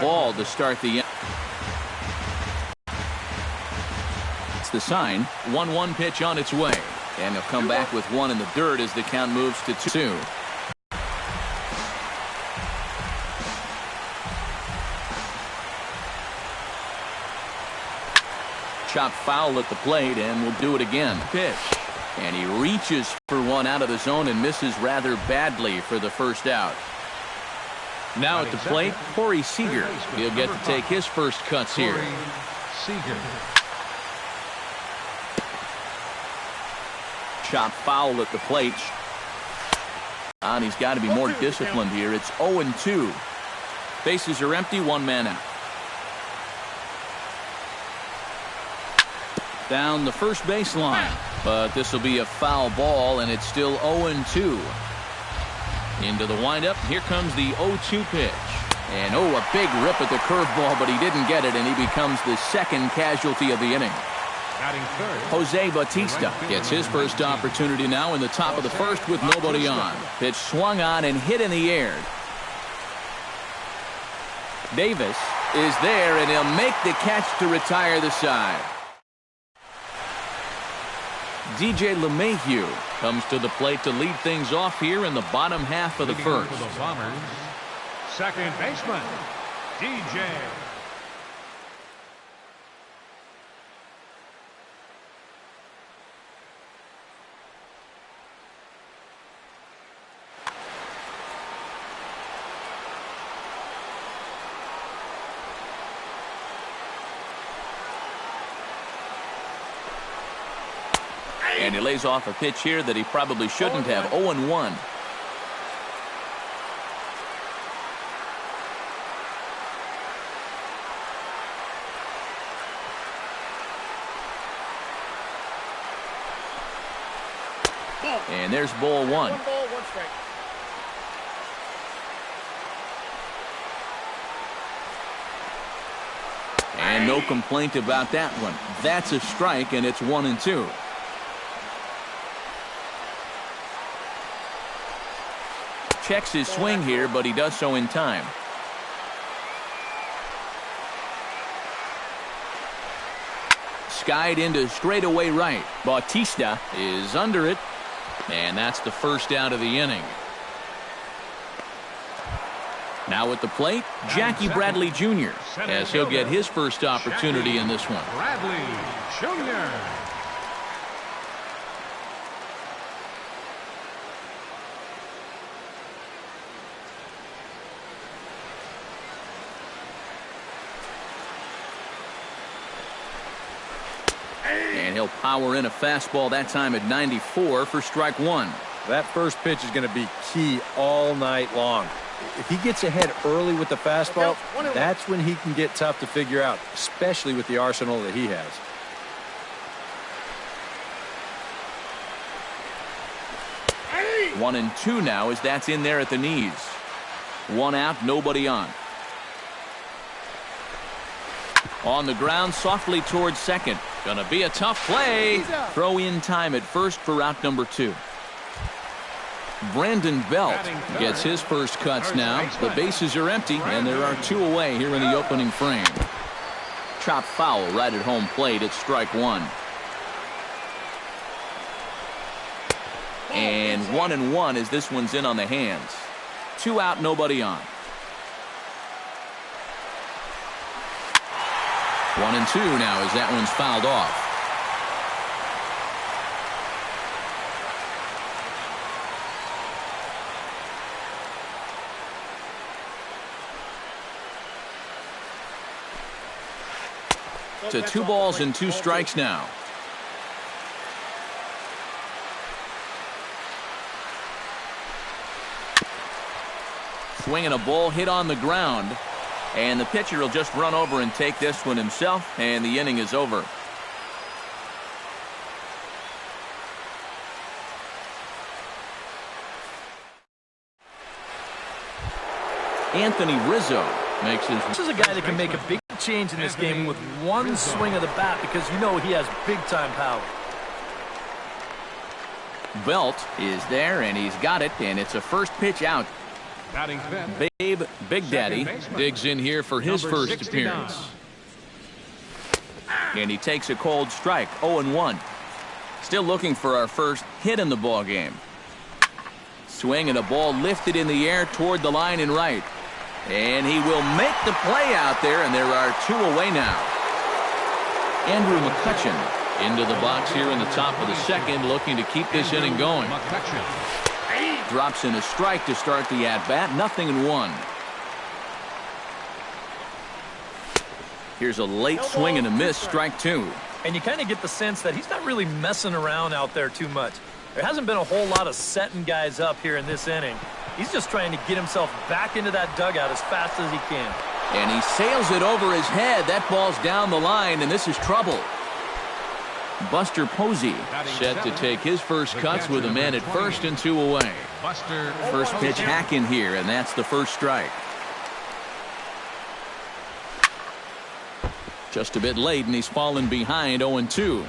ball to start the end. It's the sign. 1-1 pitch on its way. And he'll come back with one in the dirt as the count moves to 2. Chopped foul at the plate, and will do it again. Pitch. And he reaches for one out of the zone and misses rather badly for the first out. Now at the plate, Corey Seager. He'll get to take his first cuts here. Chopped foul at the plate. And he's got to be more disciplined here. It's 0-2. Bases are empty, one man out. Down the first baseline, but this will be a foul ball, and it's still 0-2. Into the windup, here comes the 0-2 pitch. And a big rip at the curveball, but he didn't get it, and he becomes the second casualty of the inning. Jose Bautista gets his first opportunity now in the top of the first with nobody on. Pitch swung on and hit in the air. Davis is there, and he'll make the catch to retire the side. DJ LeMahieu comes to the plate to lead things off here in the bottom half of the first. For the Bombers, second baseman, DJ. And he lays off a pitch here that he probably shouldn't have. 0-1. And there's ball one. 1 ball, 1 strike. And no complaint about that one. That's a strike, and it's 1-2. Checks his swing here, but he does so in time. Skied into straightaway right. Bautista is under it, and that's the first out of the inning. Now at the plate, Jackie Bradley Jr. as he'll get his first opportunity in this one. Bradley Jr. And he'll power in a fastball that time at 94 for strike one. That first pitch is going to be key all night long. If he gets ahead early with the fastball, that's when he can get tough to figure out, especially with the arsenal that he has. Hey! 1-2 now as that's in there at the knees. One out, nobody on. On the ground, softly towards second. Gonna be a tough play. Throw in time at first for out number 2. Brandon Belt gets his first cuts now. The bases are empty, and there are 2 away here in the opening frame. Chopped foul right at home plate. It's strike 1. And 1-1 as this one's in on the hands. 2 out, nobody on. 1-2 now as that one's fouled off. To 2 balls and 2 strikes now. Swinging a ball hit on the ground. And the pitcher will just run over and take this one himself, and the inning is over. Anthony Rizzo makes his... This is a guy that can make a big change in this game with one swing of the bat because you know he has big-time power. Belt is there, and he's got it, and it's a first pitch out. Batting fifth. Babe Big Daddy baseman. digs in here for his Number first 69. appearance. And he takes a cold strike, 0-1. Still looking for our first hit in the ball game. Swing and a ball lifted in the air toward the line and right. And he will make the play out there, and there are 2 away now. Andrew McCutchen into the box here in the top of the second, looking to keep this inning going. McCutchen. Drops in a strike to start the at-bat, 0-1. Here's a late swing and a miss, strike 2. And you kind of get the sense that he's not really messing around out there too much. There hasn't been a whole lot of setting guys up here in this inning. He's just trying to get himself back into that dugout as fast as he can. And he sails it over his head. That ball's down the line, and this is trouble. Buster Posey set to take his first cuts with a man at first and 2 away. Buster. First pitch hack in here, and that's the first strike. Just a bit late, and he's fallen behind 0-2.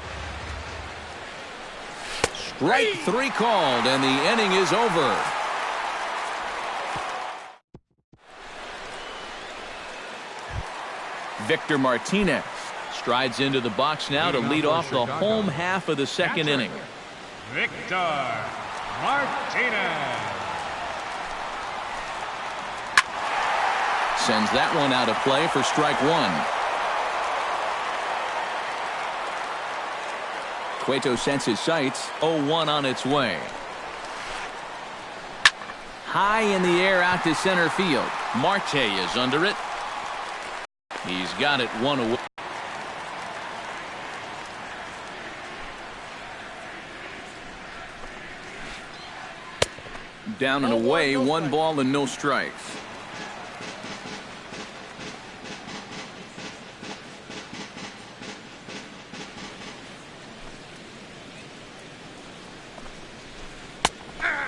Strike 3 called, and the inning is over. Victor Martinez strides into the box now to lead off the home half of the second inning. Victor Martinez. Sends that one out of play for strike 1. Cueto sets his sights, 0-1 on its way. High in the air out to center field. Marte is under it. He's got it 1 away. Down and away, 1 ball and no strikes.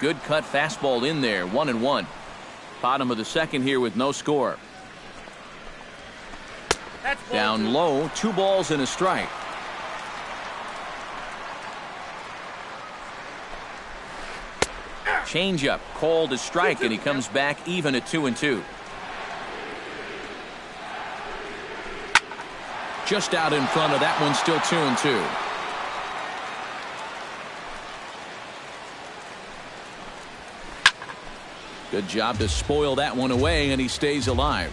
Good cut fastball in there, 1-1. Bottom of the second here with no score. Down low, 2 balls and a strike. Changeup called a strike, and he comes back even at 2-2. Just out in front of that one, still 2-2. Good job to spoil that one away, and he stays alive.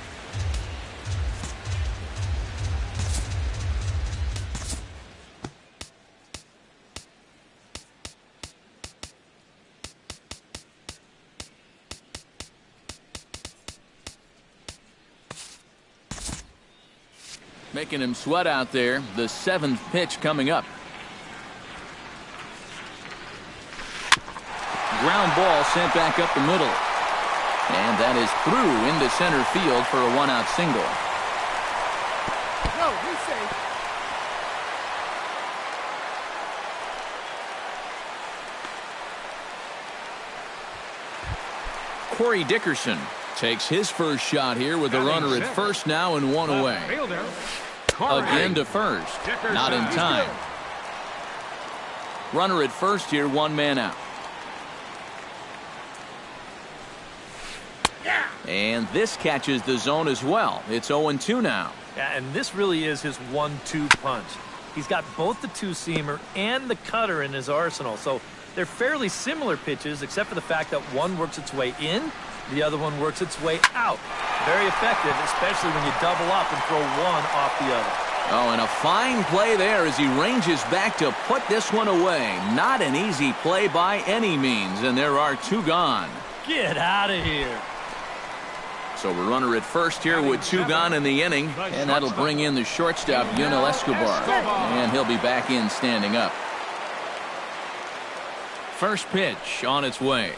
Making him sweat out there. The 7th pitch coming up. Ground ball sent back up the middle. And that is through into center field for a 1-out single. No, he's safe. Corey Dickerson takes his first shot here with a runner at first now and 1 away. Fielder. Again to first. Not in time. Runner at first here, 1 man out. And this catches the zone as well. It's 0-2 now. Yeah, and this really is his 1-2 punch. He's got both the two-seamer and the cutter in his arsenal. So they're fairly similar pitches, except for the fact that one works its way in, the other one works its way out. Very effective, especially when you double up and throw one off the other. Oh, and a fine play there as he ranges back to put this one away. Not an easy play by any means, and there are 2 gone. Get out of here. So a runner at first here with 2 gone in the inning, and that'll bring in the shortstop, Yunel Escobar, and he'll be back in standing up. First pitch on its way.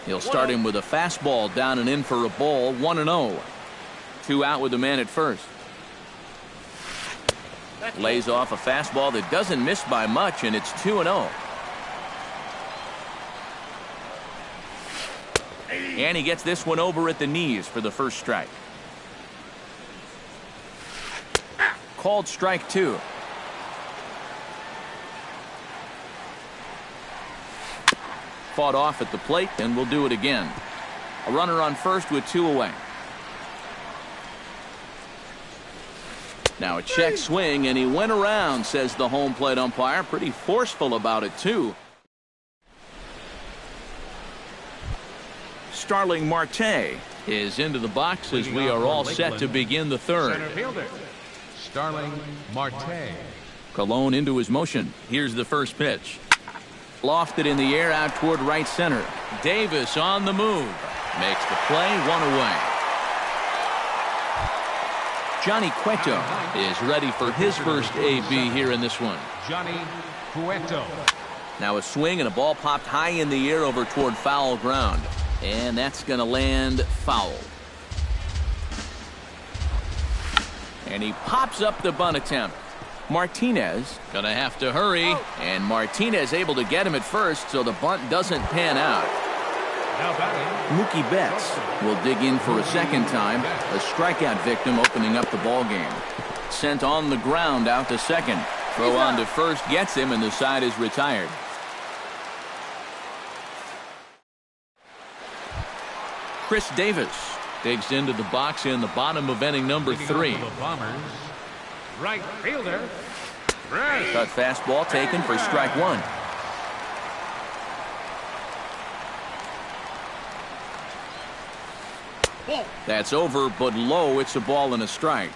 He'll start him with a fastball down and in for a ball, 1-0. 2 out with the man at first. Lays off a fastball that doesn't miss by much, and it's 2-0. And he gets this one over at the knees for the first strike. Called strike 2. Fought off at the plate, and we'll do it again. A runner on first with 2 away. Now a check swing, and he went around, says the home plate umpire. Pretty forceful about it, too. Starling Marte is into the box as we are all set to begin the third. Center fielder, Starling Marte. Colon into his motion. Here's the first pitch. Lofted in the air out toward right center. Davis on the move. Makes the play, 1 away. Johnny Cueto is ready for his first AB here in this one. Johnny Cueto. Now a swing and a ball popped high in the air over toward foul ground. And that's going to land foul. And he pops up the bunt attempt. Martinez going to have to hurry. And Martinez able to get him at first, so the bunt doesn't pan out. Now batting, Mookie Betts will dig in for a second time. A strikeout victim opening up the ball game. Sent on the ground out to second. Throw on to first gets him, and the side is retired. Chris Davis digs into the box in the bottom of inning number 3. the Bombers, right fielder, Ray. Cut fastball taken for strike 1. That's over, but low. It's a ball and a strike.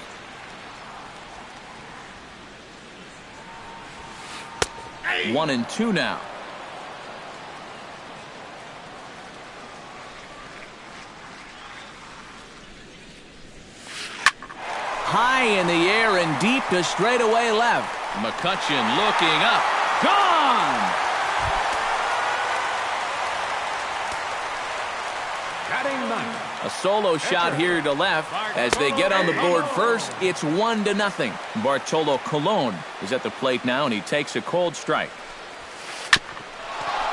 Hey. 1-2 now. High in the air and deep to straightaway left. McCutchen looking up. Gone! Batting ninth. A solo shot here to left. As they get on the board first, it's 1-0. Bartolo Colon is at the plate now, and he takes a cold strike.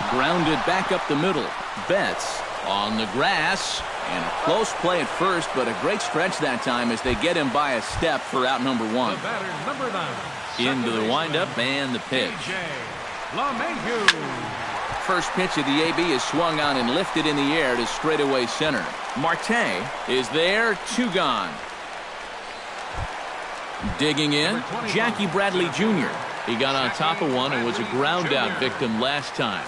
Grounded back up the middle. Betts on the grass. And a close play at first, but a great stretch that time as they get him by a step for out number 1. The batter, number 9. Into the windup and the pitch. LeMahieu. First pitch of the AB is swung on and lifted in the air to straightaway center. Marte is there, 2 gone. Digging in, Jackie Bradley Jr. He got on top of one and was a ground out victim last time.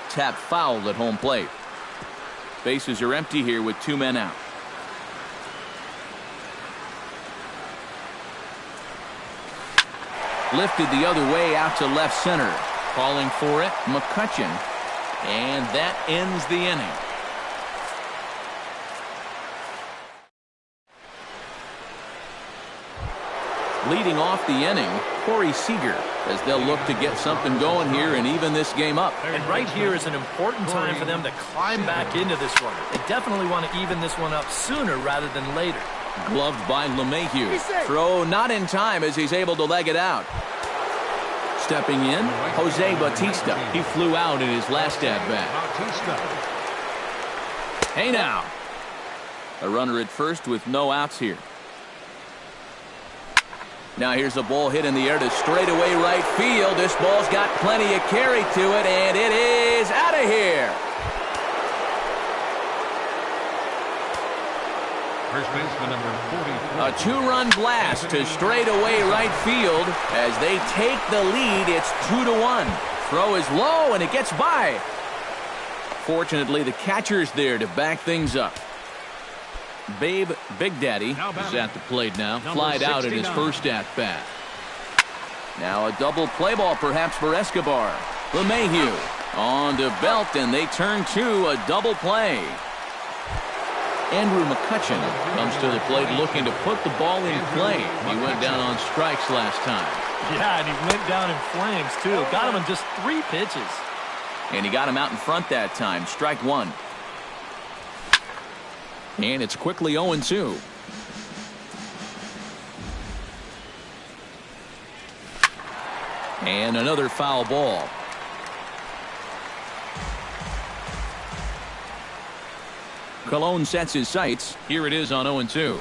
Tap fouled at home plate. Bases are empty here with 2 men out. Lifted the other way out to left center. Calling for it, McCutchen. And that ends the inning. Leading off the inning, Corey Seager, as they'll look to get something going here and even this game up. And right here is an important time for them to climb back into this one. They definitely want to even this one up sooner rather than later. Gloved by LeMahieu. Throw not in time as he's able to leg it out. Stepping in, Jose Bautista. He flew out in his last at-bat. Hey now. A runner at first with no outs here. Now here's a ball hit in the air to straightaway right field. This ball's got plenty of carry to it, and it is out of here. First baseman number 44. A 2-run blast to straightaway right field. As they take the lead, it's 2-1. Throw is low, and it gets by. Fortunately, the catcher's there to back things up. Babe Big Daddy is at the plate now. Flied out in his first at-bat. Now a double play ball perhaps for Escobar. LeMahieu on to Belt, and they turn to a double play. Andrew McCutchen comes to the plate looking to put the ball in play. He went down on strikes last time. Yeah, and he went down in flames, too. Got him in just 3 pitches. And he got him out in front that time. Strike 1. And it's quickly 0-2. And another foul ball. Colon sets his sights. Here it is on 0-2.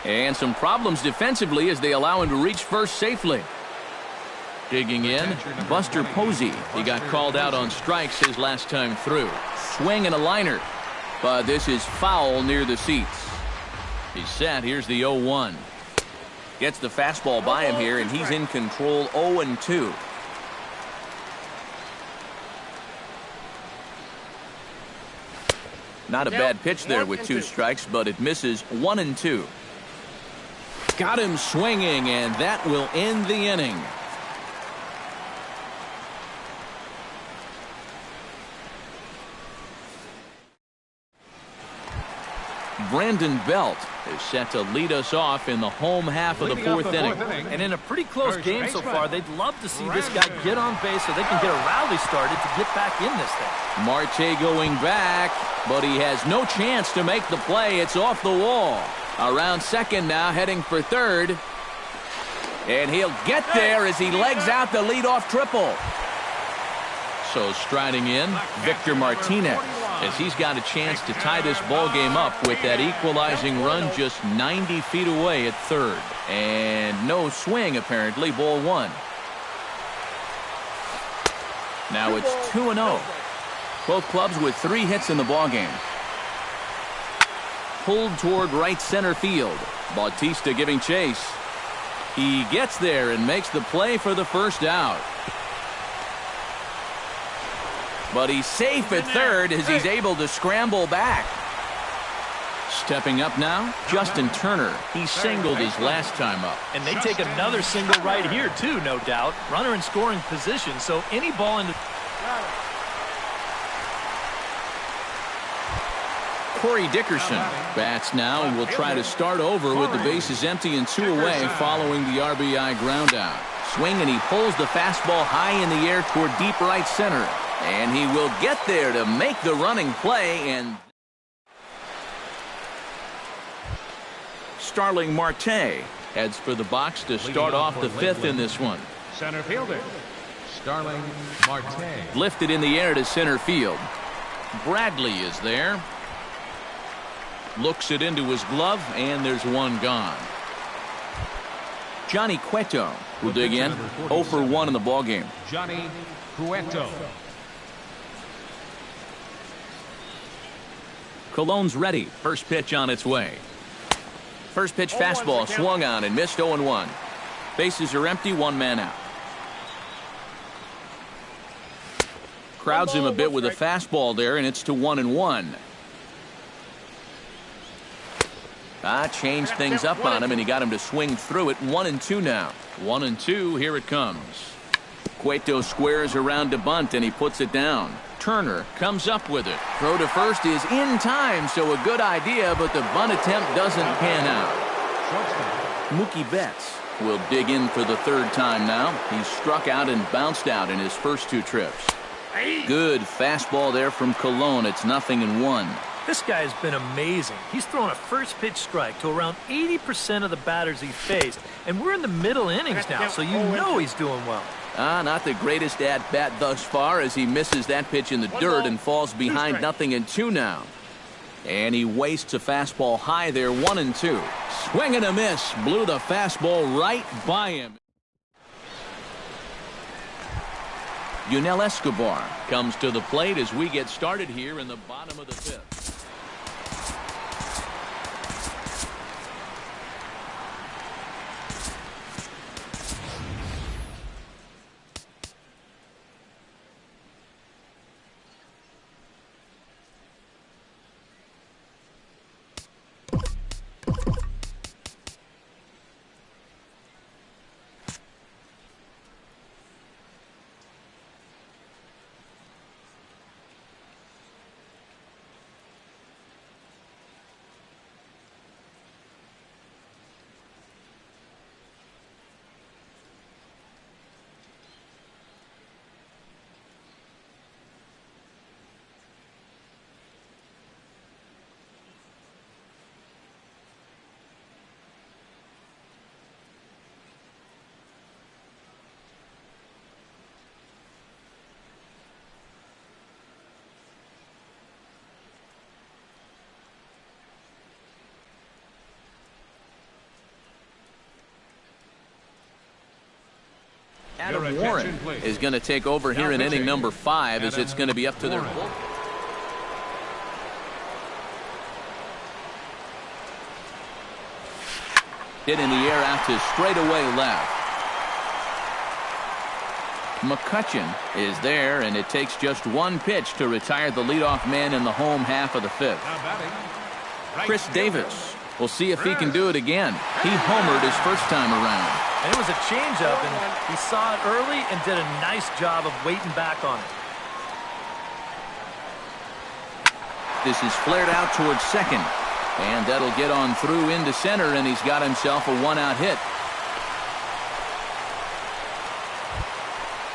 And some problems defensively as they allow him to reach first safely. Digging in, Buster Posey. He got called out on strikes his last time through. Swing and a liner. But this is foul near the seats. He's set. Here's the 0-1. Gets the fastball by him here, and he's in control 0-2. Not a bad pitch there with 2 strikes, but it misses 1-2. Got him swinging, and that will end the inning. Brandon Belt is set to lead us off in the home half of the 4th inning. And in a pretty close game so far, they'd love to see this guy get on base so they can get a rally started to get back in this thing. Marte going back, but he has no chance to make the play. It's off the wall. Around second now, heading for third. And he'll get there as he legs out the leadoff triple. So striding in, Victor Martinez, as he's got a chance to tie this ball game up with that equalizing run just 90 feet away at third. And no swing, apparently, ball 1. Now it's 2-0. Both clubs with 3 hits in the ball game. Pulled toward right center field. Bautista giving chase. He gets there and makes the play for the first out. But he's safe at third as he's able to scramble back. Stepping up now, Justin Turner. He singled his last time up. And they take another single right here, too, no doubt. Runner in scoring position, so any ball into... Corey Dickerson bats now and will try to start over with the bases empty and 2 away following the RBI ground out. Swing, and he pulls the fastball high in the air toward deep right center. And he will get there to make the running play. And Starling Marte heads for the box to start off the 5th in this one. Center fielder, Starling Marte. Lifted in the air to center field. Bradley is there. Looks it into his glove, and there's one gone. Johnny Cueto will dig in. 0 for 1 in the ballgame. Johnny Cueto. Cologne's ready. First pitch on its way. First pitch fastball swung on and missed 0-1. Bases are empty, 1 man out. Crowds him a bit with a fastball there, and it's to 1-1. Changed things up on him, and he got him to swing through it. 1-2 now. 1-2, here it comes. Cueto squares around to bunt, and he puts it down. Turner comes up with it. Throw to first is in time, so a good idea, but the bunt attempt doesn't pan out. Mookie Betts will dig in for the 3rd time now. He's struck out and bounced out in his first 2 trips. Good fastball there from Cologne. It's 0-1. This guy has been amazing. He's thrown a first pitch strike to around 80% of the batters he's faced. And we're in the middle innings now, so you know he's doing well. Not the greatest at-bat thus far as he misses that pitch in the dirt and falls behind 0-2 now. And he wastes a fastball high there, 1-2. Swing and a miss. Blew the fastball right by him. Yunel Escobar comes to the plate as we get started here in the bottom of the 5th. Adam Warren is going to take over here in inning number 5 as it's going to be up to their bullpen. Hit in the air out to straightaway left. McCutchen is there, and it takes just one pitch to retire the leadoff man in the home half of the 5th. Chris Davis. We'll see if he can do it again. He homered his first time around. And it was a changeup, and he saw it early and did a nice job of waiting back on it. This is flared out towards second. And that'll get on through into center, and he's got himself a one-out hit.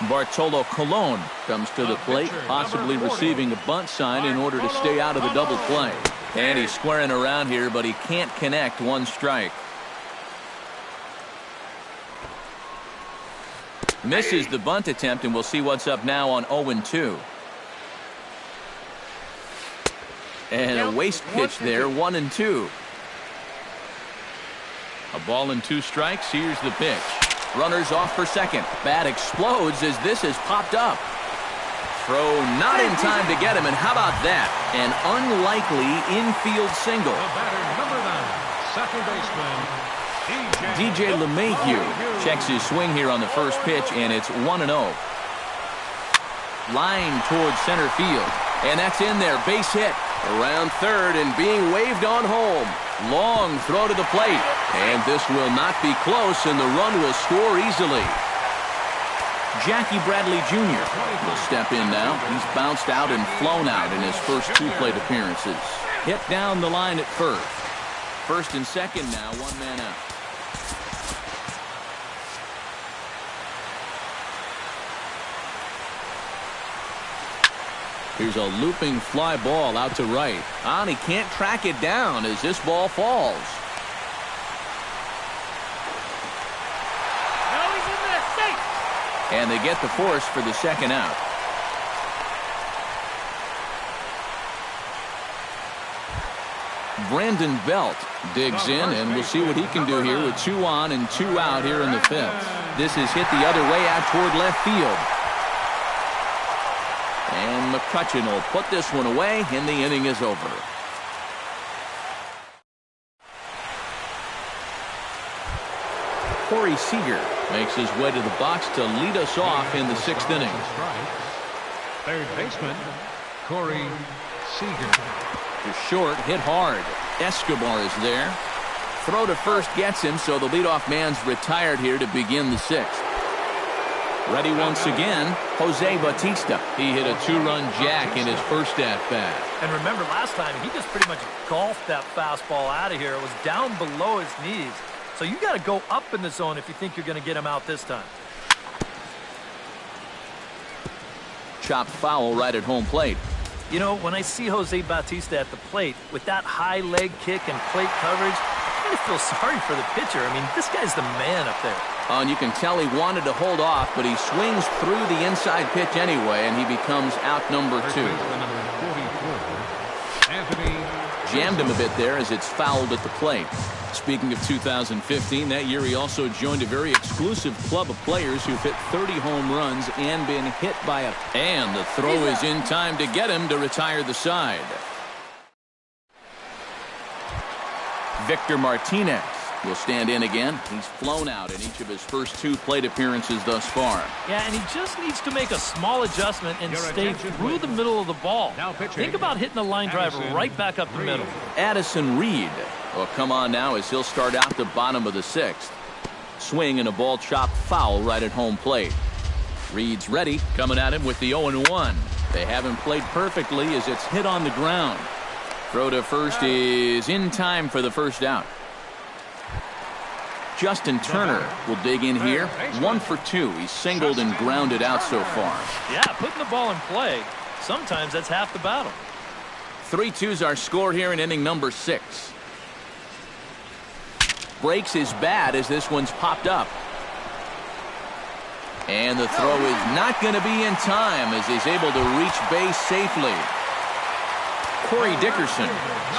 Bartolo Colon comes to the plate, possibly receiving a bunt sign in order to stay out of the double play. And he's squaring around here, but he can't connect. One strike. Misses the bunt attempt, and we'll see what's up now on 0-2. And a waste pitch there, 1-2. A ball and 2 strikes. Here's the pitch. Runners off for second. Bat explodes as this has popped up. Throw not in time to get him, and how about that? An unlikely infield single. The batter, number 9, second baseman, DJ LeMahieu checks his swing here on the first pitch, and it's 1-0. Line towards center field, and that's in there. Base hit around third and being waved on home. Long throw to the plate, and this will not be close, and the run will score easily. Jackie Bradley Jr. will step in now. He's bounced out and flown out in his first 2 plate appearances. Hit down the line at first. First and second now, 1 man out. Here's a looping fly ball out to right. And he can't track it down as this ball falls. And they get the force for the second out. Brandon Belt digs in, and we'll see what he can do here with 2 on and 2 out here in the 5th. This is hit the other way out toward left field. And McCutchen will put this one away, and the inning is over. Corey Seager makes his way to the box to lead us off in the 6th inning. Third baseman, Corey Seager. To short, hit hard. Escobar is there. Throw to first gets him, so the leadoff man's retired here to begin the 6th. Ready once again, Jose Bautista. He hit a 2-run jack in his first at-bat. And remember last time, he just pretty much golfed that fastball out of here. It was down below his knees. So you got to go up in the zone if you think you're going to get him out this time. Chopped foul right at home plate. You know, when I see Jose Bautista at the plate with that high leg kick and plate coverage, I kind of feel sorry for the pitcher. I mean, this guy's the man up there. And you can tell he wanted to hold off, but he swings through the inside pitch anyway, and he becomes out number 2. Jammed him a bit there as it's fouled at the plate. Speaking of 2015, that year he also joined a very exclusive club of players who've hit 30 home runs and been hit by a... And the throw is in time to get him to retire the side. Victor Martinez will stand in again. He's flown out in each of his first 2 plate appearances thus far. Yeah, and he just needs to make a small adjustment and stay through the middle of the ball. Think about hitting a line drive right back up the middle. Addison Reed will come on now as he'll start out the bottom of the 6th. Swing and a ball chopped foul right at home plate. Reed's ready, coming at him with the 0-1. They haven't played perfectly as it's hit on the ground. Throw to first is in time for the first out. Justin Turner will dig in here. 1 for 2. He's singled and grounded out so far. Yeah, putting the ball in play, sometimes that's half the battle. 3-2's our score here in inning number 6. Breaks his bat as this one's popped up. And the throw is not going to be in time as he's able to reach base safely. Corey Dickerson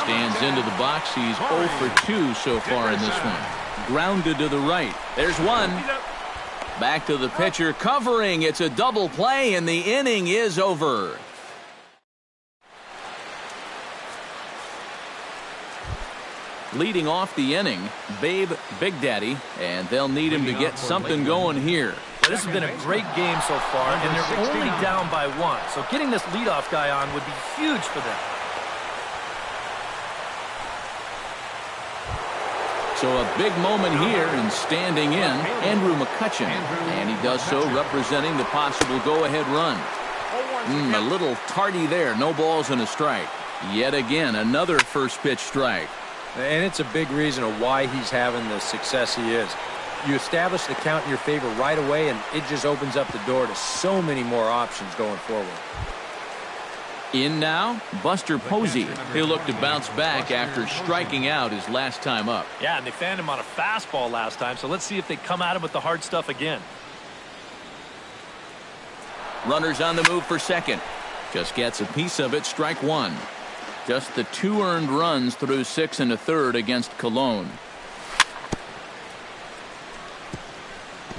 stands into the box. He's 0 for 2 so far in this one. Grounded to the right. There's one. Back to the pitcher, covering. It's a double play, and the inning is over. Leading off the inning, Babe Big Daddy, and they'll need him to get something going here. This has been a great game so far, and they're only down by 1. So getting this leadoff guy on would be huge for them. So a big moment here, and standing in, Andrew McCutchen. And he does so representing the possible go-ahead run. A little tardy there. No balls and a strike. Yet again, another first pitch strike. And it's a big reason of why he's having the success he is. You establish the count in your favor right away, and it just opens up the door to so many more options going forward. In now, Buster Posey. He'll look to bounce back after striking out his last time up. Yeah, and they fanned him on a fastball last time, so let's see if they come at him with the hard stuff again. Runners on the move for second. Just gets a piece of it, strike one. Just the 2 earned runs through 6 1/3 against Cologne.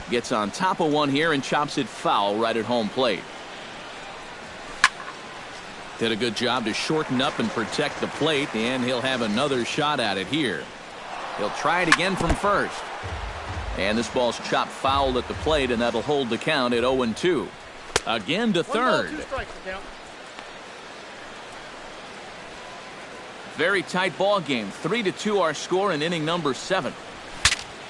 Gets on top of one here and chops it foul right at home plate. Did a good job to shorten up and protect the plate, and he'll have another shot at it here. He'll try it again from first. And this ball's chopped foul at the plate, and that'll hold the count at 0-2. Again to third. Very tight ball game. 3-2 our score in inning number 7.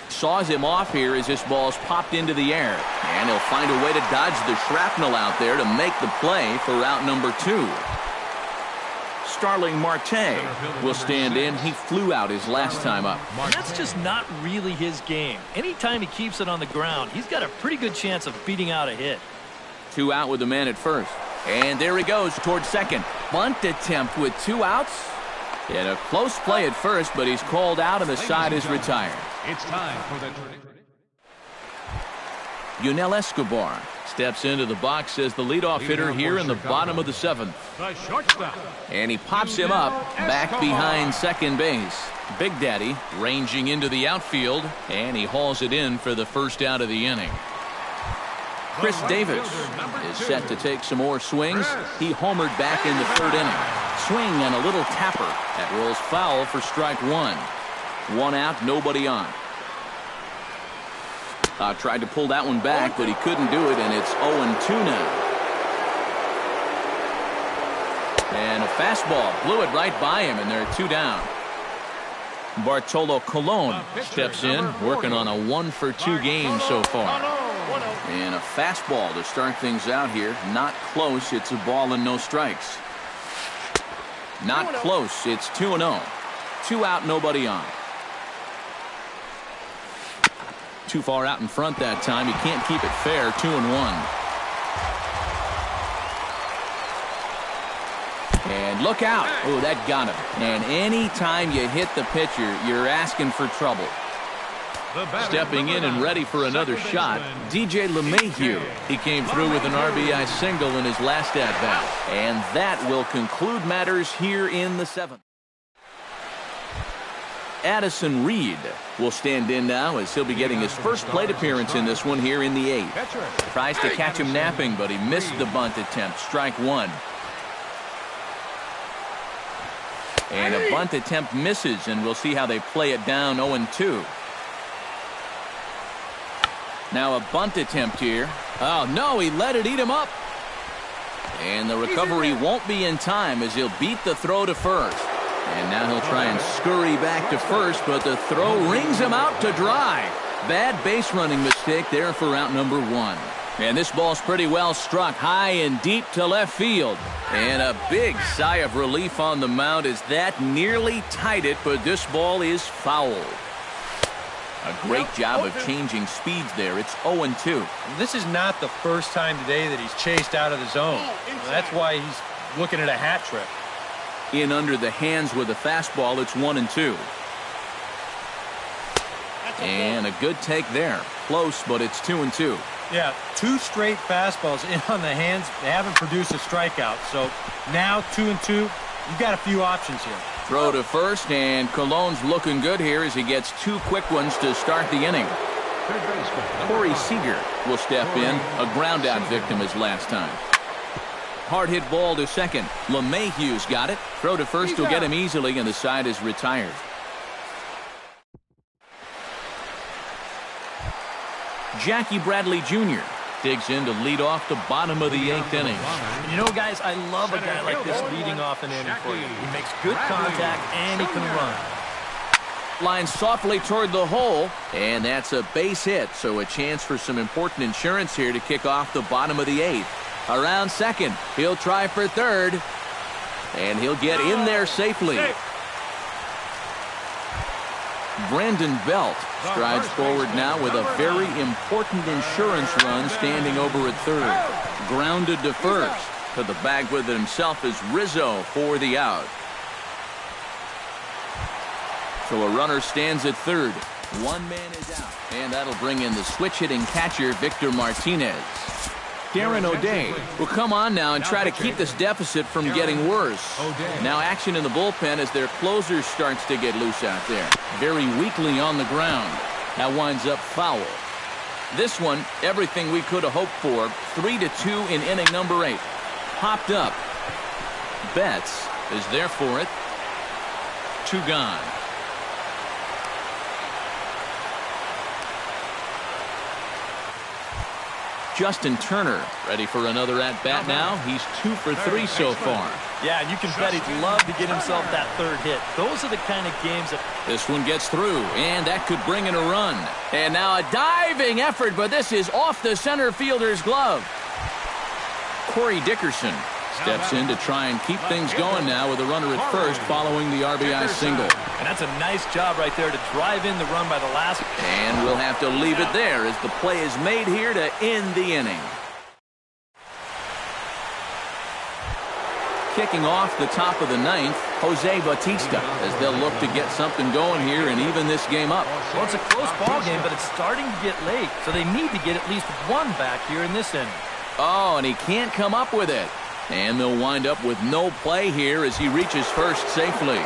Saws him off here as this ball's popped into the air. And he'll find a way to dodge the shrapnel out there to make the play for out number 2. Starling Marte will stand in. He flew out his last time up. That's just not really his game. Anytime he keeps it on the ground, he's got a pretty good chance of beating out a hit. 2 out with the man at first. And there he goes towards second. Bunt attempt with 2 outs. And a close play at first, but he's called out and the side is retired. It's time for the Yunel Escobar steps into the box as the leadoff hitter here in the bottom of the 7th. The shortstop. And he pops him up back behind second base. Big Daddy ranging into the outfield, and he hauls it in for the first out of the inning. Chris Davis is set to take some more swings. He homered back in the 3rd inning. Swing and a little tapper. That rolls foul for strike 1. 1 out, nobody on. Tried to pull that one back, but he couldn't do it, and it's 0-2 now. And a fastball blew it right by him, and they're 2 down. Bartolo Colon steps in, working on a 1-for-2 game so far. And a fastball to start things out here. Not close. It's a ball and no strikes. Not close. It's 2-0. 2 out, nobody on. Too far out in front that time. He can't keep it fair. 2-1. And look out. Oh, that got him. And anytime you hit the pitcher, you're asking for trouble. Stepping in and ready for another shot, DJ LeMahieu. He came through with an RBI single in his last at-bat. And that will conclude matters here in the 7th. Addison Reed will stand in now as he'll be getting his first plate appearance in this one here in the 8th. Tries to catch him napping, but he missed the bunt attempt. Strike 1. And a bunt attempt misses, and we'll see how they play it down. 0-2. Now a bunt attempt here. Oh, no, he let it eat him up. And the recovery won't be in time as he'll beat the throw to first. And now he'll try and scurry back to first, but the throw rings him out to dry. Bad base running mistake there for out number 1. And this ball's pretty well struck high and deep to left field. And a big sigh of relief on the mound as that nearly tied it, but this ball is foul. A great job of changing speeds there. It's 0-2. This is not the first time today that he's chased out of the zone. That's why he's looking at a hat trick. In under the hands with a fastball, it's 1-2. And a good take there. Close, but it's 2-2. Yeah, 2 straight fastballs in on the hands. They haven't produced a strikeout. So now 2-2. You've got a few options here. Throw to first, and Cologne's looking good here as he gets 2 quick ones to start the inning. Third baseman. Corey Seager will step in. A ground out victim his last time. Hard hit ball to second. LeMahieu's got it. Throw to first will get him easily, and the side is retired. Jackie Bradley Jr. digs in to lead off the bottom of the 8th inning. And you know, guys, I love a guy like this leading off an inning for you. He makes good contact, and he can run. Line softly toward the hole, and that's a base hit, so a chance for some important insurance here to kick off the bottom of the 8th. Around second, he'll try for third, and he'll get in there safely. Brandon Belt strides forward now with a very important insurance run standing over at third. Grounded to first. To the bag with it himself is Rizzo for the out. So a runner stands at third. One man is out. And that'll bring in the switch-hitting catcher, Victor Martinez. Darren O'Day will come on now and try to keep this deficit from getting worse. Now action in the bullpen as their closer starts to get loose out there. Very weakly on the ground. That winds up foul. This one, everything we could have hoped for. 3-2 in inning number 8. Popped up. Betts is there for it. 2 gone. Justin Turner ready for another at-bat now. He's 2 for 3 so far. Yeah, and you can bet he'd love to get himself that third hit. Those are the kind of games that... This one gets through, and that could bring in a run. And now a diving effort, but this is off the center fielder's glove. Corey Dickerson steps in to try and keep things going now with a runner at first following the RBI single. And that's a nice job right there to drive in the run by the last. And we'll have to leave it there as the play is made here to end the inning. Kicking off the top of the 9th, Jose Bautista, as they'll look to get something going here and even this game up. Well, it's a close ball game, but it's starting to get late, so they need to get at least one back here in this inning. Oh, and he can't come up with it. And they'll wind up with no play here as he reaches first safely.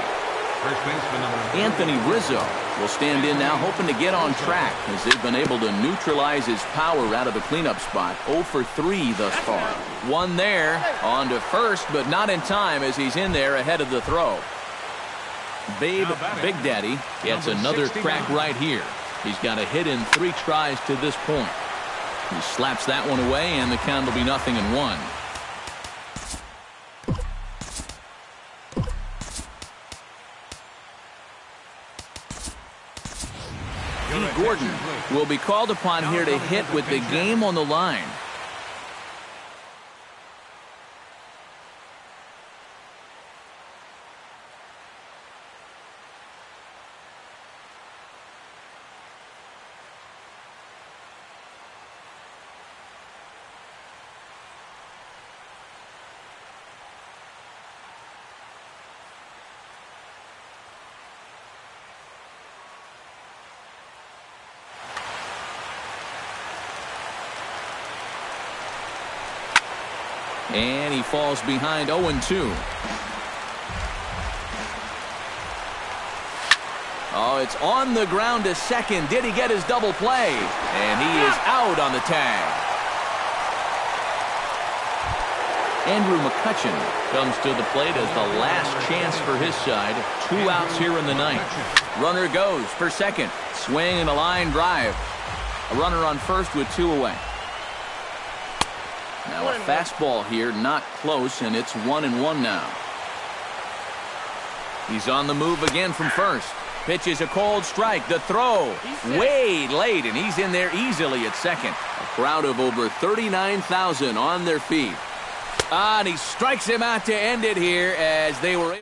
First baseman Anthony Rizzo will stand in now, hoping to get on track as they've been able to neutralize his power out of the cleanup spot. 0 for 3 thus far. One there, on to first, but not in time as he's in there ahead of the throw. Babe Big Daddy gets another crack right here. He's got a hit in 3 tries to this point. He slaps that one away, and the count will be 0-1. Gordon will be called upon here to hit with the game on the line. And he falls behind 0-2. Oh, it's on the ground to second. Did he get his double play? And he is out on the tag. Andrew McCutchen comes to the plate as the last chance for his side. 2 outs here in the 9th. Runner goes for second. Swing and a line drive. A runner on first with 2 away. Now a fastball here, not close, and it's 1-1 now. He's on the move again from first. Pitches a cold strike. The throw way late, and he's in there easily at second. A crowd of over 39,000 on their feet. And he strikes him out to end it here as they were